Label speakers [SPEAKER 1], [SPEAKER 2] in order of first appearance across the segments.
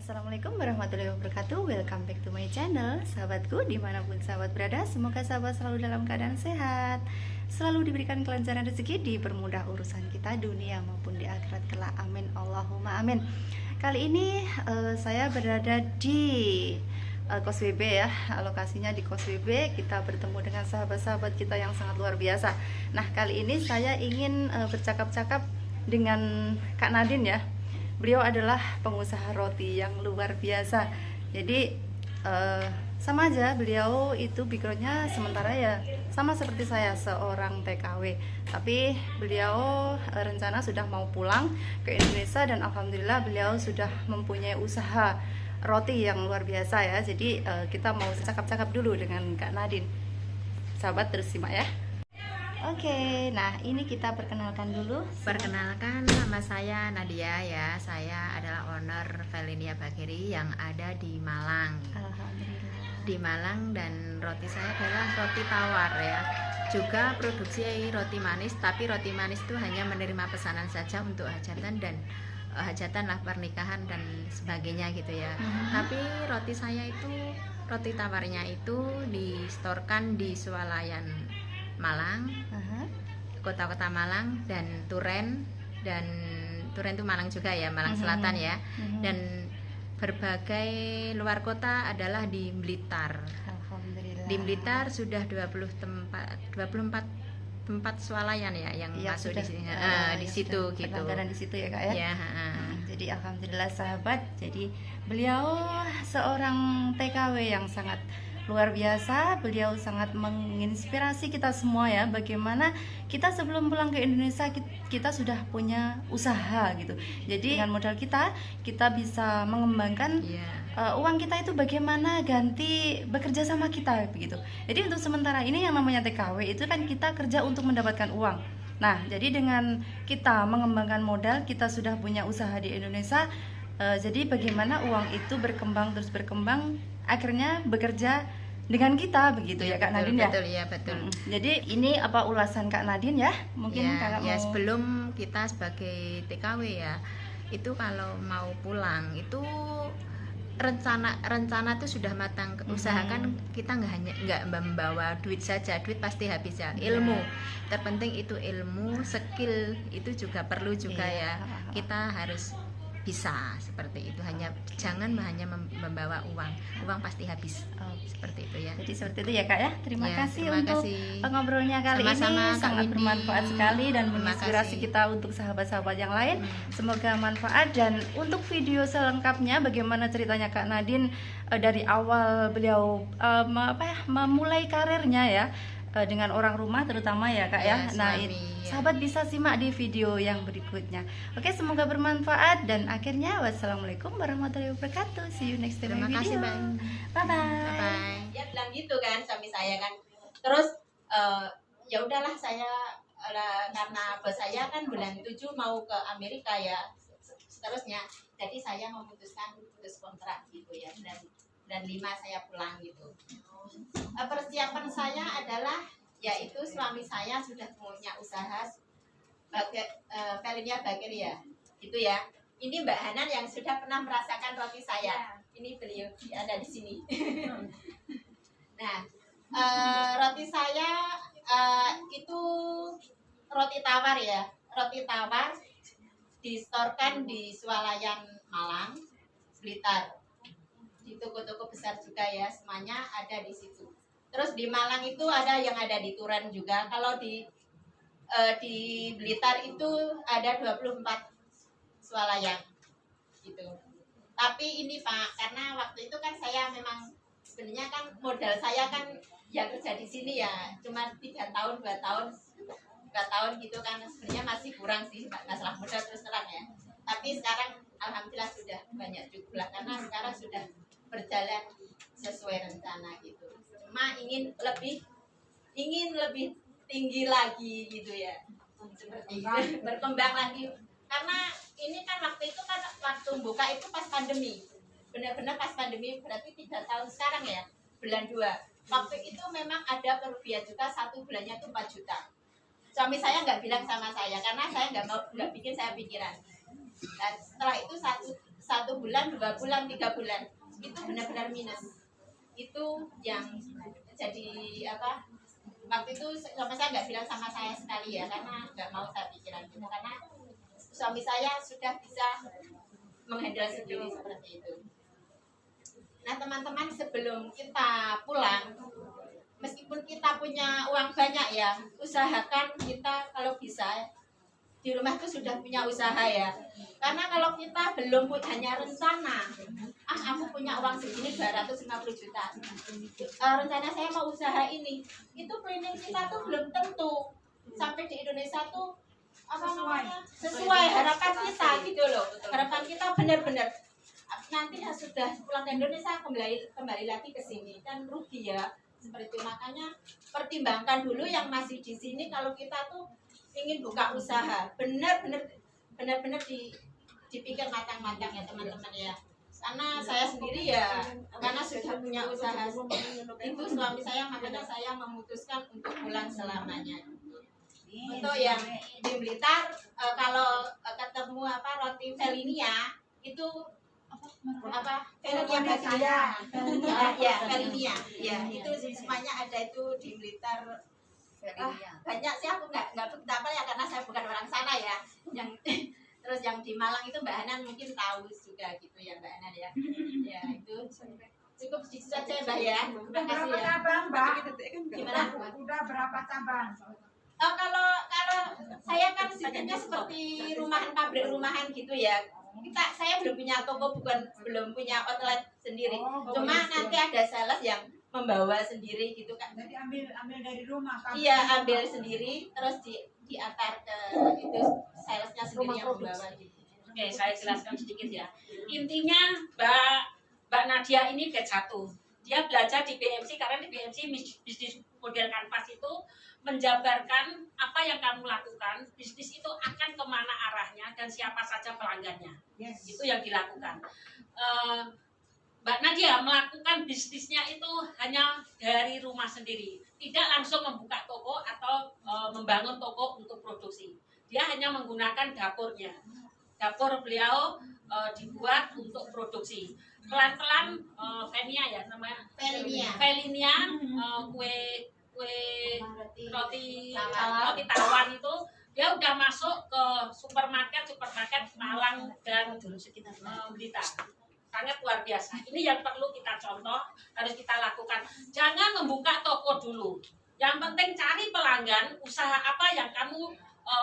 [SPEAKER 1] Assalamualaikum warahmatullahi wabarakatuh. Welcome back to my channel. Sahabatku, dimanapun sahabat berada, semoga sahabat selalu dalam keadaan sehat, selalu diberikan kelancaran rezeki, dipermudah urusan kita dunia maupun di akhirat kelak. Amin, Allahumma amin. Kali ini saya berada di Kos WB ya, lokasinya di Kos WB. Kita bertemu dengan sahabat-sahabat kita yang sangat luar biasa. Nah, kali ini saya ingin bercakap-cakap dengan Kak Nadine ya. Beliau adalah pengusaha roti yang luar biasa. Jadi sama aja, beliau itu backgroundnya sementara ya sama seperti saya, seorang TKW. Tapi beliau rencana sudah mau pulang ke Indonesia dan alhamdulillah beliau sudah mempunyai usaha roti yang luar biasa ya. Jadi kita mau cakap-cakap dulu dengan Kak Nadine. Sahabat, terus simak ya. Oke, nah ini kita perkenalkan dulu.
[SPEAKER 2] Perkenalkan, nama saya Nadia ya. Saya adalah owner Velinia Bakery yang ada di Malang.
[SPEAKER 1] Alhamdulillah.
[SPEAKER 2] Di Malang, dan roti saya adalah roti tawar ya. Juga produksi roti manis, tapi roti manis itu hanya menerima pesanan saja untuk hajatan dan hajatan lah, pernikahan dan sebagainya gitu ya. Tapi roti saya itu, roti tawarnya itu distorkan di swalayan Malang, kota-kota Malang dan Turen itu Malang juga ya, Malang Selatan ya. Dan berbagai luar kota adalah di Blitar.
[SPEAKER 1] Alhamdulillah.
[SPEAKER 2] Di Blitar sudah 24 tempat swalayan ya yang masuk
[SPEAKER 1] sudah,
[SPEAKER 2] di sini. Di
[SPEAKER 1] ya,
[SPEAKER 2] situ gitu.
[SPEAKER 1] Langganan di situ ya Kak ya.
[SPEAKER 2] Ya,
[SPEAKER 1] Jadi alhamdulillah sahabat. Jadi beliau seorang TKW yang sangat luar biasa. Beliau sangat menginspirasi kita semua ya, bagaimana kita sebelum pulang ke Indonesia kita sudah punya usaha gitu. Jadi dengan modal kita bisa mengembangkan uang kita itu bagaimana ganti bekerja sama kita begitu. Jadi untuk sementara ini yang namanya TKW itu kan kita kerja untuk mendapatkan uang. Nah, jadi dengan kita mengembangkan modal, kita sudah punya usaha di Indonesia. Jadi bagaimana uang itu berkembang terus berkembang, akhirnya bekerja dengan kita begitu ya Kak Nadine ya.
[SPEAKER 2] Betul ya, betul.
[SPEAKER 1] Jadi ini apa ulasan Kak Nadine ya? Mungkin
[SPEAKER 2] ya,
[SPEAKER 1] mau...
[SPEAKER 2] sebelum kita sebagai TKW ya, itu kalau mau pulang itu rencana itu sudah matang. Usahakan kita nggak membawa duit saja, duit pasti habis ya. Ilmu terpenting itu, ilmu, skill itu juga perlu juga ya. Kita harus bisa seperti itu, jangan hanya membawa uang pasti habis. Seperti itu ya.
[SPEAKER 1] Jadi seperti itu ya Kak ya. Terima kasih untuk
[SPEAKER 2] kasih.
[SPEAKER 1] Ngobrolnya kali
[SPEAKER 2] Sama-sama,
[SPEAKER 1] ini sangat bermanfaat sekali dan menginspirasi kita untuk sahabat-sahabat yang lain. Semoga manfaat. Dan untuk video selengkapnya bagaimana ceritanya Kak Nadine dari awal beliau memulai karirnya ya dengan orang rumah terutama ya Kak ya. Nah, sahabat bisa simak di video yang berikutnya. Oke, semoga bermanfaat dan akhirnya wassalamualaikum warahmatullahi wabarakatuh. See you next time
[SPEAKER 2] Terima kasih,
[SPEAKER 1] video.
[SPEAKER 2] Bye
[SPEAKER 1] Bye.
[SPEAKER 3] Dia bilang gitu kan suami saya kan. Terus ya udahlah, saya karena bos saya kan bulan 7 mau ke Amerika ya. Seterusnya jadi saya memutuskan putus kontrak gitu ya, dan 5 saya pulang gitu. Persiapan saya adalah yaitu suami saya sudah punya usaha Velinia Bakery ya, gitu ya. Ini Mbak Hanan yang sudah pernah merasakan roti saya. Ini beliau ada di sini. Nah, roti saya itu roti tawar ya, roti tawar distorkan di swalayan Malang, Blitar. Di toko-toko besar juga ya, semuanya ada di situ. Terus di Malang itu ada yang ada di Turen juga. Kalau di Blitar itu ada 24 swalayan gitu. Tapi ini Pak, karena waktu itu kan saya memang sebenarnya kan modal saya kan ya kerja di sini ya cuma 3 tahun 2 tahun gitu kan, sebenarnya masih kurang sih masalah modal terus terang ya. Tapi sekarang alhamdulillah sudah banyak juga karena sekarang sudah berjalan sesuai rencana gitu. Cuma ingin lebih tinggi lagi gitu ya, seperti itu, berkembang lagi. Karena ini kan waktu itu kan waktu buka itu pas pandemi, benar-benar pas pandemi, berarti 3 tahun sekarang ya, bulan 2. Waktu itu memang ada kerugian juga, 1 bulannya itu 4 juta. Suami saya nggak bilang sama saya karena saya nggak bikin saya pikiran. Dan setelah itu 1 bulan, 2 bulan, 3 bulan itu benar-benar minus. Itu yang jadi apa, waktu itu sama saya nggak bilang sama saya sekali ya, karena nggak mau saya pikiran gitu, karena suami saya sudah bisa menghandle sendiri seperti itu. Nah teman-teman, sebelum kita pulang, meskipun kita punya uang banyak ya, usahakan kita kalau bisa di rumah itu sudah punya usaha ya. Karena kalau kita belum hanya rencana, aku punya uang segini 250 juta, rencana saya mau usaha ini, itu planning kita tuh belum tentu sampai di Indonesia tuh apa namanya sesuai harapan kita gitu loh. Harapan kita benar-benar nanti sudah pulang ke Indonesia kembali lagi ke sini kan rugi ya, seperti itu. Makanya pertimbangkan dulu yang masih di sini, kalau kita tuh ingin buka usaha, benar-benar dipikir matang-matang ya teman-teman ya. Karena saya sendiri ya, karena sudah punya usaha itu suami saya, makanya saya memutuskan untuk pulang selamanya. Untuk yang di Blitar, kalau ketemu apa roti Felinia itu apa Felinia Bagia, ya Felinia, ya itu semuanya ada itu di Blitar. Banyak sih, aku nggak betapa ya, karena saya bukan orang sana ya. Yang terus yang di Malang itu Mbak Hanan mungkin tahu juga gitu ya Mbak Hanan ya. Ya itu cukup sedikit saja Mbak ya. Terima kasih ya.
[SPEAKER 4] Cabang, Mbak?
[SPEAKER 3] Gimana?
[SPEAKER 4] Udah berapa cabang?
[SPEAKER 3] Oh, kalau saya kan sistemnya seperti rumahan, pabrik rumahan gitu ya. Saya belum punya toko, belum punya outlet sendiri. Cuma nanti ada sales yang membawa sendiri gitu kan.
[SPEAKER 4] Jadi ambil dari rumah kan?
[SPEAKER 3] Iya, ambil sendiri terus diantar ke itu salesnya sendiri yang membawa gitu.
[SPEAKER 5] Oke, saya jelaskan sedikit ya. Intinya Mbak Nadia ini batch 1. Dia belajar di BMC karena di BMC bisnis model kanvas itu menjabarkan apa yang kamu lakukan, bisnis itu akan kemana arahnya dan siapa saja pelanggannya.
[SPEAKER 4] Yes.
[SPEAKER 5] Itu yang dilakukan. Mbak Nadia melakukan bisnisnya itu hanya dari rumah sendiri, tidak langsung membuka toko atau membangun toko untuk produksi. Dia hanya menggunakan dapurnya. Dapur beliau dibuat untuk produksi. Pelan-pelan Felinia ya namanya. Felinia kue roti tawar itu dia udah masuk ke supermarket Malang dan Blitar. Sangat luar biasa. Ini yang perlu kita contoh, harus kita lakukan. Jangan membuka toko dulu. Yang penting cari pelanggan, usaha apa yang kamu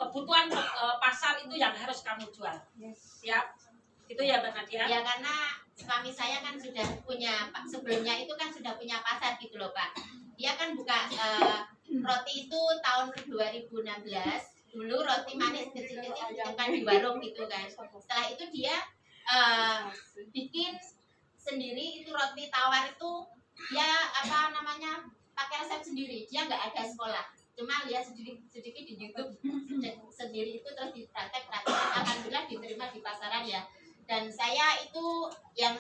[SPEAKER 5] kebutuhan pasar itu yang harus kamu jual. Siap? Itu ya Mbak Nadia?
[SPEAKER 3] Ya karena suami saya kan sudah punya, sebelumnya itu kan sudah punya pasar gitu loh Pak. Dia kan buka roti itu tahun 2016. Dulu roti manis kecil-kecil kan di warung gitu kan. Setelah itu dia bikin sendiri itu roti tawar itu, dia apa namanya pakai resep sendiri. Dia nggak ada sekolah, cuma lihat sedikit di YouTube sendiri itu, terus dipraktek. Alhamdulillah diterima di pasaran ya. Dan saya itu yang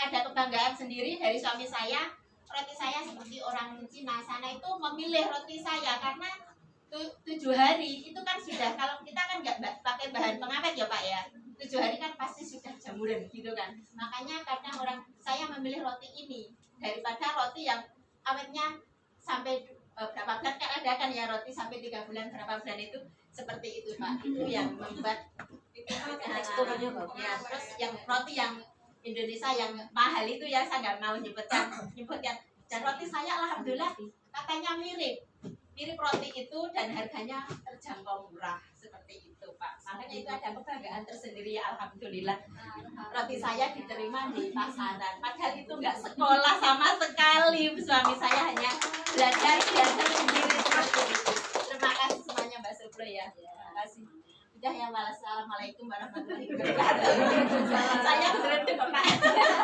[SPEAKER 3] ada kebanggaan sendiri dari suami saya. Roti saya seperti orang Cina sana itu memilih roti saya karena 7 hari itu kan sudah, kalau kita kan nggak pakai bahan pengawet ya Pak ya, 7 hari kan pasti sudah jamuran gitu kan. Makanya kadang orang saya memilih roti ini daripada roti yang awetnya sampai berapa bulan, kan ada kan ya roti sampai 3 bulan berapa bulan itu, seperti itu Pak. Itu yang membuat teksturnya ya. Terus yang roti yang Indonesia yang mahal itu ya, saya nggak mau nyebutkan. Dan roti saya alhamdulillah katanya mirip roti itu dan harganya terjangkau murah, seperti itu Pak. Makanya itu ada kebanggaan tersendiri ya, alhamdulillah. Roti saya diterima di pasaran, padahal itu nggak sekolah sama sekali. Suami saya hanya belajar sendiri seperti itu. Terima kasih semuanya Mbak Supro ya. Terima kasih. Udah ya, wassalamualaikum warahmatullahi wabarakatuh. Saya beredek Pak.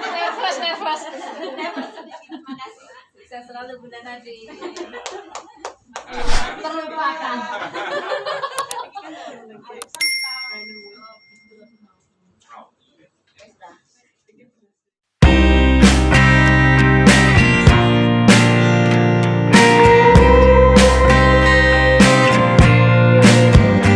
[SPEAKER 3] Nervous. Terima kasih. Sukses selalu Bunda Nadi. Terlupakan.